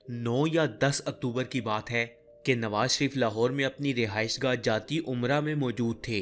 9 या 10 अक्टूबर की बात है कि नवाज शरीफ लाहौर में अपनी रिहाइशगाह जाती उमरा में मौजूद थे।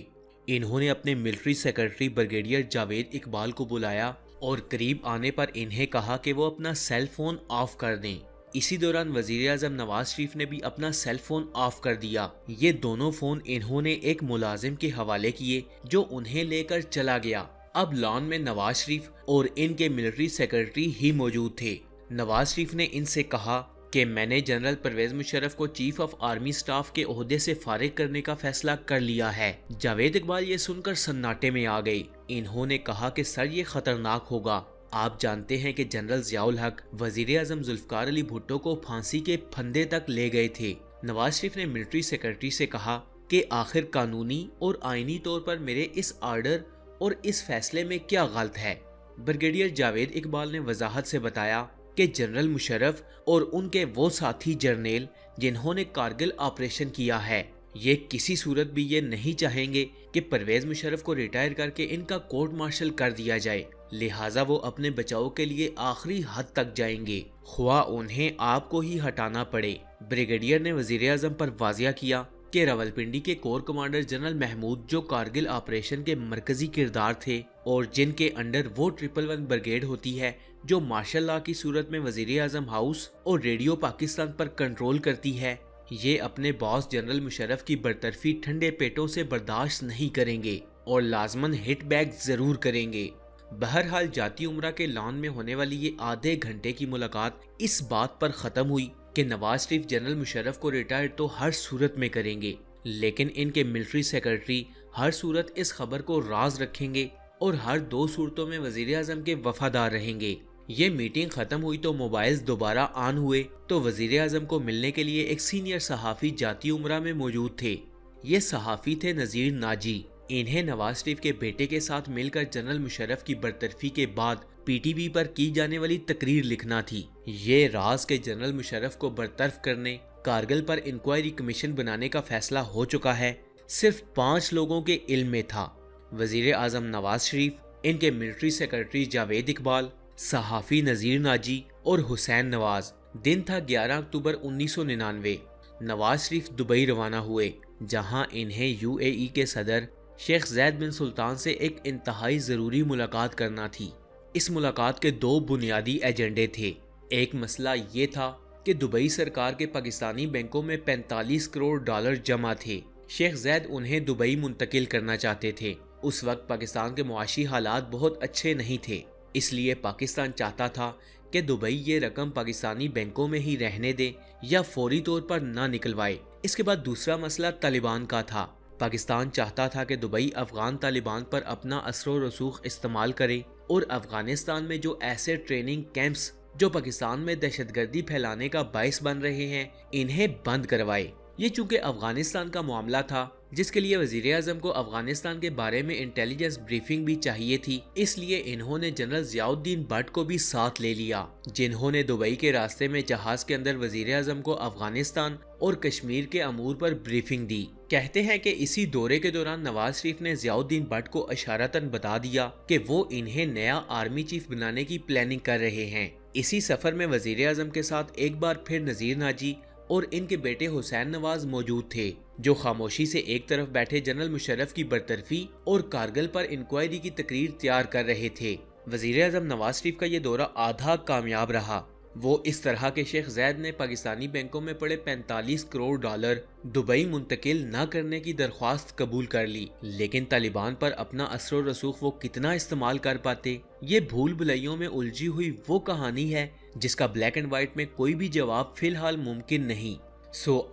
इन्होंने अपने military secretary brigadier Javed Iqbal को बुलाया और करीब आने पर इन्हें कहा कि वो अपना सेल फोन ऑफ कर दें। इसी दौरान वजीर आजम नवाज शरीफ ने भी अपना सेल फोन ऑफ कर दिया। ये दोनों फोन इन्होंने एक मुलाजिम के हवाले किए जो उन्हें लेकर चला गया। अब लॉन में नवाज शरीफ और इनके मिलिट्री सेक्रेटरी ही मौजूद थे। नवाज शरीफ ने इनसे कहा कि मैंने जनरल परवेज मुशर्रफ को चीफ ऑफ आर्मी स्टाफ के ओहदे से फारिग करने का फैसला कर लिया है। जावेद इकबाल ये सुनकर सन्नाटे में आ गए। इन्होंने कहा कि सर ये खतरनाक होगा। आप जानते हैं कि जनरल जियाउल हक वजीर आजम जुल्फकार अली भुट्टो को फांसी के फंदे तक ले गए थे। नवाज शरीफ ने मिलिट्री सेक्रेटरी से कहा कि आखिर कानूनी और आईनी तौर पर मेरे इस आर्डर और इस फैसले में क्या गलत है। ब्रिगेडियर जावेद इकबाल ने वजाहत से बताया कि जनरल मुशर्रफ और उनके वो साथी जर्नेल जिन्होंने कारगिल ऑपरेशन किया है, ये किसी सूरत भी ये नहीं चाहेंगे कि परवेज मुशर्रफ को रिटायर करके इनका कोर्ट मार्शल कर दिया जाए। लिहाजा वो अपने बचाव के लिए आखिरी हद तक जाएंगे, ख्वाह उन्हें आपको ही हटाना पड़े। ब्रिगेडियर ने वजीर आजम पर वाजिया किया कि रावलपिंडी के कोर कमांडर जनरल महमूद जो कारगिल ऑपरेशन के मरकजी किरदार थे और जिनके अंडर वो 111 ब्रिगेड होती है जो मार्शल लॉ की सूरत में वजीर आजम हाउस और रेडियो पाकिस्तान पर कंट्रोल करती है, ये अपने बॉस जनरल मुशर्रफ की बरतरफी ठंडे पेटों से बर्दाश्त नहीं करेंगे और लाजमन हिट बैक जरूर करेंगे। बहरहाल जाती उमरा के लॉन में होने वाली ये आधे घंटे की मुलाकात इस बात पर खत्म हुई कि नवाज शरीफ जनरल मुशर्रफ को रिटायर तो हर सूरत में करेंगे, लेकिन इनके मिलिट्री सेक्रेटरी हर सूरत इस खबर को राज रखेंगे और हर दो सूरतों में वजीर आजम के वफादार रहेंगे। ये मीटिंग खत्म हुई तो मोबाइल्स दोबारा ऑन हुए तो वजीर आजम को मिलने के लिए एक सीनियर सहाफी जाती उमरा में मौजूद थे। ये सहाफी थे नजीर नाजी। इन्हें नवाज शरीफ के बेटे के साथ मिलकर जनरल मुशर्रफ की बरतरफी के बाद पीटीवी पर की जाने वाली तकरीर लिखना थी। ये राज के जनरल मुशर्रफ को बरतरफ करने कारगिल पर इंक्वायरी कमीशन बनाने का फैसला हो चुका है, सिर्फ 5 लोगों के इल्म में था। वजीर आजम नवाज शरीफ, इनके मिलिट्री सेक्रेटरी जावेद इकबाल, सहाफी नजीर नाजी और हुसैन नवाज। दिन था 11 अक्टूबर 1999। नवाज शरीफ दुबई रवाना हुए, जहां इन्हें यूएई के सदर शेख जैद बिन सुल्तान से एक इंतहाई ज़रूरी मुलाकात करना थी। इस मुलाकात के 2 बुनियादी एजेंडे थे। एक मसला ये था कि दुबई सरकार के पाकिस्तानी बैंकों में 45 करोड़ डॉलर जमा थे। शेख जैद उन्हें दुबई मुंतकिल करना चाहते थे। उस वक्त पाकिस्तान के मुआशी हालात बहुत अच्छे नहीं थे, इसलिए पाकिस्तान चाहता था कि दुबई ये रकम पाकिस्तानी बैंकों में ही रहने दे या फौरी तौर पर ना निकलवाए। इसके बाद दूसरा मसला तालिबान का था। पाकिस्तान चाहता था कि दुबई अफगान तालिबान पर अपना असर रसूख इस्तेमाल करे और अफगानिस्तान में जो ऐसे ट्रेनिंग कैंप्स जो पाकिस्तान में दहशतगर्दी फैलाने का बायस बन रहे हैं, इन्हें बंद करवाए। ये चूंकि अफगानिस्तान का मामला था जिसके लिए वजीर आजम को अफगानिस्तान के बारे में इंटेलिजेंस ब्रीफिंग भी चाहिए थी, इसलिए इन्होंने जनरल जियाउद्दीन भट्ट को भी साथ ले लिया, जिन्होंने दुबई के रास्ते में जहाज के अंदर वजीर आजम को अफगानिस्तान और कश्मीर के अमूर पर ब्रीफिंग दी। कहते हैं कि इसी दौरे के दौरान नवाज शरीफ ने जियाउद्दीन भट्ट को इशारतन बता दिया कि वो इन्हें नया आर्मी चीफ बनाने की प्लानिंग कर रहे हैं। इसी सफर में वजीर आजम के साथ एक बार फिर नजीर नाजी और इनके बेटे हुसैन नवाज मौजूद थे, जो खामोशी से एक तरफ बैठे जनरल मुशर्रफ की बरतरफी और कारगिल पर इंक्वायरी की तकरीर तैयार कर रहे थे। वजीर आजम नवाज शरीफ का ये दौरा आधा कामयाब रहा। वो इस तरह के शेख जैद ने पाकिस्तानी बैंकों में पड़े 45 करोड़ डॉलर दुबई मुंतकिल न करने की दरख्वास्त कबूल कर ली, लेकिन तालिबान पर अपना असर रसूख वो कितना इस्तेमाल कर पाते, ये भूल भुलैयों में उलझी हुई वो कहानी है जिसका ब्लैक एंड व्हाइट में कोई भी जवाब फिलहाल मुमकिन नहीं।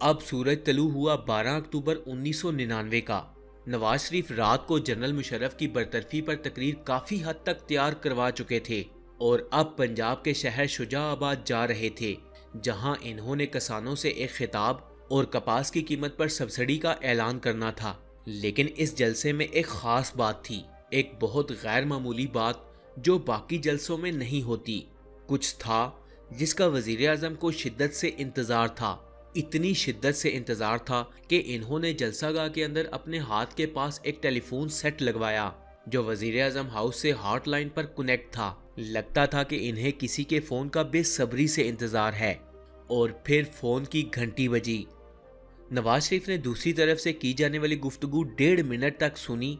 अब सूरज तलू हुआ 12 अक्टूबर 1999 का। नवाज शरीफ रात को जनरल मुशर्रफ की बरतरफी पर तकरीर काफी हद तक तैयार करवा चुके थे और अब पंजाब के शहर शुजाआबाद जा रहे थे, जहां इन्होंने किसानों से एक खिताब और कपास की कीमत पर सब्सिडी का ऐलान करना था। लेकिन इस जलसे में एक खास बात थी, एक बहुत गैर मामूली बात जो बाकी जलसों में नहीं होती। कुछ था जिसका वजीर आजम को शिद्दत से इंतजार था। इतनी शिद्दत से इंतजार था कि इन्होंने जलसागाह के अंदर अपने हाथ के पास एक टेलीफोन सेट लगवाया जो वजीर आजम हाउस से हॉटलाइन पर कनेक्ट था। लगता था कि इन्हें किसी के फोन का बेसब्री से इंतजार है। और फिर फोन की घंटी बजी। नवाज शरीफ ने दूसरी तरफ से की जाने वाली गुफ्तगू 1.5 मिनट तक सुनी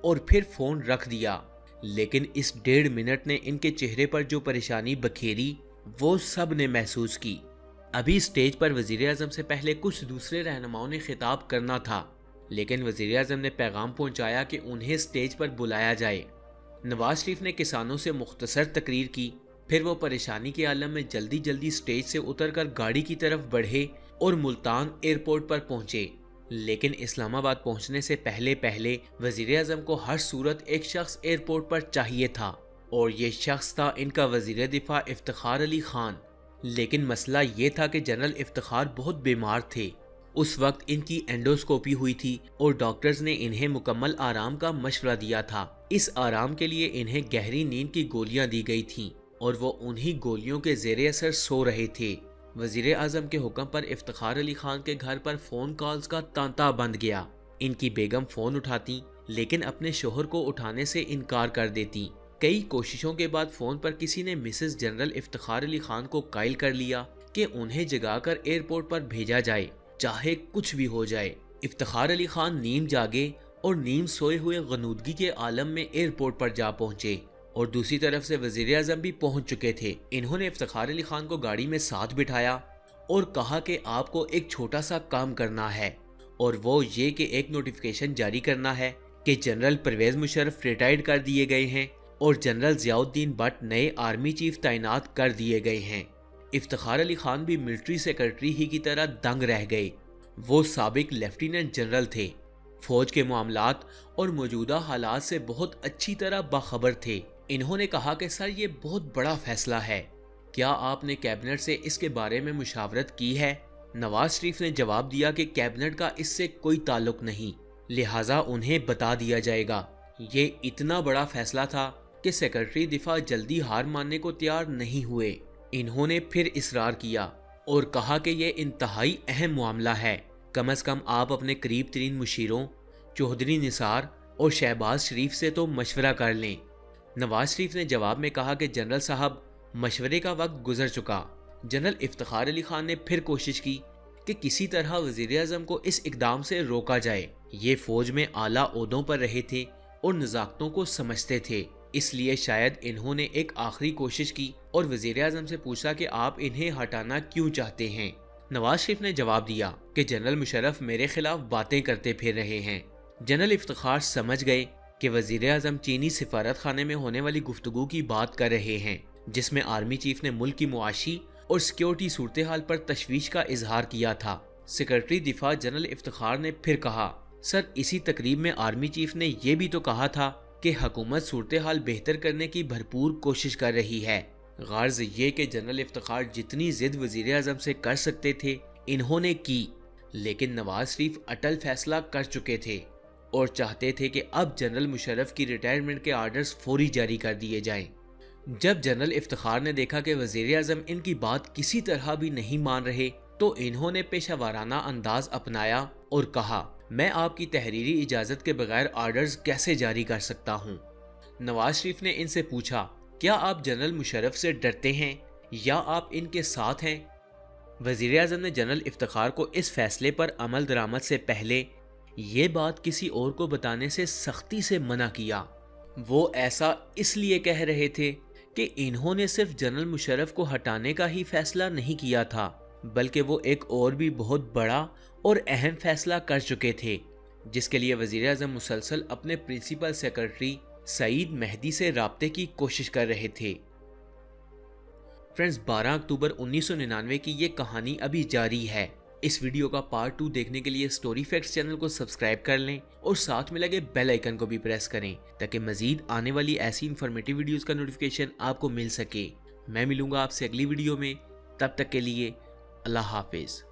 और फिर फोन रख दिया। लेकिन इस 1.5 मिनट ने इनके चेहरे पर जो परेशानी बखेरी वो सब ने महसूस की। अभी स्टेज पर वजीर आजम से पहले कुछ दूसरे रहनुमाओं ने खिताब करना था, लेकिन वजीर आजम ने पैगाम पहुंचाया कि उन्हें स्टेज पर बुलाया जाए। नवाज शरीफ ने किसानों से मुख्तसर तकरीर की, फिर वो परेशानी के आलम में जल्दी जल्दी स्टेज से उतरकर गाड़ी की तरफ बढ़े और मुल्तान एयरपोर्ट पर पहुंचे। लेकिन इस्लामाबाद पहुंचने से पहले पहले वजीर आजम को हर सूरत एक शख्स एयरपोर्ट पर चाहिए था, और ये शख्स था इनका वजीर दिफा इफ्तिखार अली खान। लेकिन मसला ये था कि जनरल इफ्तिखार बहुत बीमार थे। उस वक्त इनकी एंडोस्कोपी हुई थी और डॉक्टर्स ने इन्हें मुकम्मल आराम का मशवरा दिया था। इस आराम के लिए इन्हें गहरी नींद की गोलियां दी गई थीं और वो उन्हीं गोलियों के जेरे असर सो रहे थे। वजीर आजम के हुक्म पर इफ्तिखार अली खान के घर पर फोन कॉल्स का तांता बंद गया। इनकी बेगम फोन उठाती लेकिन अपने शोहर को उठाने से इनकार कर देती। कई कोशिशों के बाद फोन पर किसी ने मिसेस जनरल इफ्तिखार अली खान को कायल कर लिया कि उन्हें जगाकर एयरपोर्ट पर भेजा जाए, चाहे कुछ भी हो जाए। इफ्तिखार अली खान नीम जागे और नीम सोए हुए गनूदगी के आलम में एयरपोर्ट पर जा पहुंचे, और दूसरी तरफ से वजीर आजम भी पहुंच चुके थे। इन्होंने इफ्तिखार अली खान को गाड़ी में साथ बिठाया और कहा कि आपको एक छोटा सा काम करना है, और वो ये कि एक नोटिफिकेशन जारी करना है कि जनरल परवेज मुशर्रफ रिटायर्ड कर दिए गए हैं और जनरल जियाउद्दीन भट्ट नए आर्मी चीफ तैनात कर दिए गए हैं। इफ्तिखार अली खान भी मिलिट्री सेक्रेटरी ही की तरह दंग रह गए। वो साबिक लेफ्टिनेंट जनरल थे, फौज के मामलात और मौजूदा हालात से बहुत अच्छी तरह बाखबर थे। इन्होंने कहा कि सर ये बहुत बड़ा फैसला है, क्या आपने कैबिनेट से इसके बारे में मुशावरत की है? नवाज शरीफ ने जवाब दिया कि कैबिनेट का इससे कोई ताल्लुक नहीं, लिहाजा उन्हें बता दिया जाएगा। ये इतना बड़ा फैसला था कि सेक्रेटरी दिफा जल्दी हार मानने को तैयार नहीं हुए। इन्होंने फिर इसरार किया और कहा कि यह इंतहाई अहम मामला है, कम से कम आप अपने करीब तरीन मुशीरों चौधरी निसार और शहबाज शरीफ से तो मशवरा कर लें। नवाज शरीफ ने जवाब में कहा कि जनरल साहब, मशवरे का वक्त गुजर चुका। जनरल इफ्तिखार अली खान ने फिर कोशिश की कि किसी तरह वजीर आजम को इस इकदाम से रोका जाए। ये फौज में आला ओहदों पर रहे थे और नज़ाकतों को समझते थे, इसलिए शायद इन्होंने एक आखिरी कोशिश की और वजीर आजम से पूछा कि आप इन्हें हटाना क्यों चाहते हैं। नवाज शरीफ ने जवाब दिया कि जनरल मुशर्रफ मेरे खिलाफ बातें करते फिर रहे हैं। जनरल इफ्तिखार समझ गए कि वजीर आजम चीनी सिफारत खाने में होने वाली गुफ्तगू की बात कर रहे हैं, जिसमें आर्मी चीफ ने मुल्क की मुआशी और सिक्योरिटी सूरत हाल पर तशवीश का इजहार किया था। सेक्रेटरी दिफा जनरल इफ्तिखार ने फिर कहा, सर इसी तकरीब में आर्मी चीफ ने यह भी तो कहा था कि हुकूमत सूरत हाल बेहतर करने की भरपूर कोशिश कर रही है। गर्ज ये कि जनरल इफ्तिखार जितनी जिद वजीर आजम से कर सकते थे इन्होंने की, लेकिन नवाज शरीफ अटल फैसला कर चुके थे और चाहते थे कि अब जनरल मुशर्रफ की रिटायरमेंट के आर्डर्स फौरी जारी कर दिए जाएं। जब जनरल इफ्तिखार ने देखा कि वजीर आजम इनकी बात किसी तरह भी नहीं मान रहे, तो इन्होंने पेशावराना अंदाज अपनाया और कहा, मैं आपकी तहरीरी इजाजत के बगैर आर्डर्स कैसे जारी कर सकता हूँ। नवाज शरीफ ने इनसे पूछा, क्या आप जनरल मुशर्रफ से डरते हैं या आप इनके साथ हैं? वजीर आजम ने जनरल इफ्तिखार को इस फैसले पर अमल दरामद से पहले ये बात किसी और को बताने से सख्ती से मना किया। वो ऐसा इसलिए कह रहे थे कि इन्होंने सिर्फ जनरल मुशर्रफ को हटाने का ही फैसला नहीं किया था, बल्कि वो एक और भी बहुत बड़ा और अहम फैसला कर चुके थे, जिसके लिए वजीर आजम मुसलसल अपने प्रिंसिपल सेक्रेटरी सईद मेहदी से राब्ते की कोशिश कर रहे थे। फ्रेंड्स, 12 अक्टूबर 1999 की ये कहानी अभी जारी है। इस वीडियो का पार्ट 2 देखने के लिए स्टोरी फैक्ट्स चैनल को सब्सक्राइब कर लें और साथ में लगे बेल आइकन को भी प्रेस करें ताकि मजीद आने वाली ऐसी इंफॉर्मेटिव वीडियोस का नोटिफिकेशन आपको मिल सके। मैं मिलूंगा आपसे अगली वीडियो में, तब तक के लिए अल्लाह हाफिज।